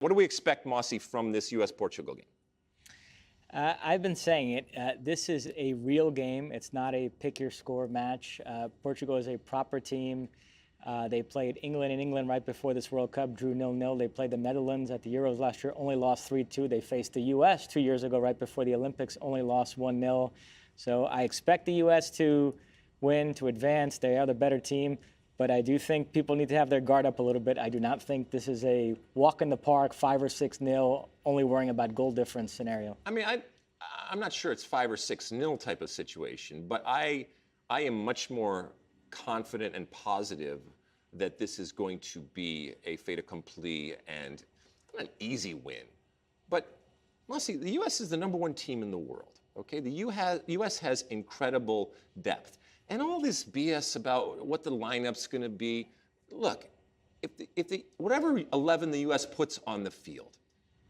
What do we expect, Mosse, from this U.S.-Portugal game? I've been saying it. This is a real game. It's not a pick-your-score match. Portugal is a proper team. They played England in England right before this World Cup, drew 0-0. They played the Netherlands at the Euros last year, only lost 3-2. They faced the U.S. 2 years ago, right before the Olympics, only lost 1-0. So I expect the U.S. to win, to advance. They are the better team. But I do think people need to have their guard up a little bit. I do not think this is a walk in the park, 5 or 6-0, only worrying about goal difference scenario. I mean, I'm not sure it's 5 or 6-0 type of situation, but I am much more confident and positive that this is going to be a fait accompli and an easy win. But, Mosse, the U.S. is the #1 team in the world, okay? The U.S. has incredible depth. And all this BS about what the lineup's going to be, look, whatever 11 the U.S. puts on the field,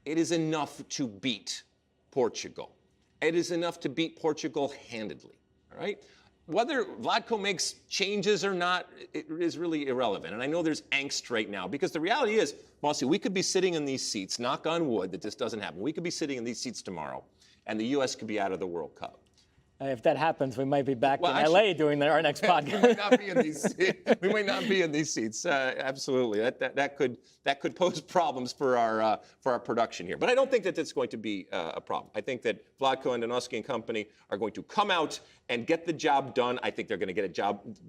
it is enough to beat Portugal. It is enough to beat Portugal handedly, all right? Whether Vlatko makes changes or not, it is really irrelevant. And I know there's angst right now because the reality is, Mosse, we could be sitting in these seats, knock on wood that this doesn't happen. We could be sitting in these seats tomorrow, and the U.S. could be out of the World Cup. If that happens, we might be back in LA doing our next podcast. We might not be in these seats. We might not be in these seats. Absolutely, that could pose problems for our production here. But I don't think that that's going to be a problem. I think that Vlatko and Donosky and company are going to come out and get the job done. I think they're going to get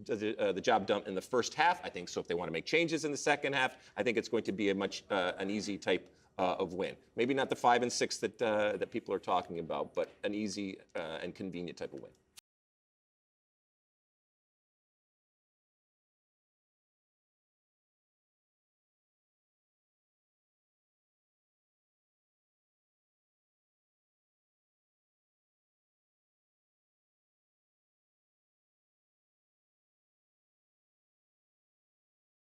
the job done in the first half. I think so. If they want to make changes in the second half, I think it's going to be a much an easy type of win. Maybe not the 5 and 6 that people are talking about, but an easy and convenient type of win.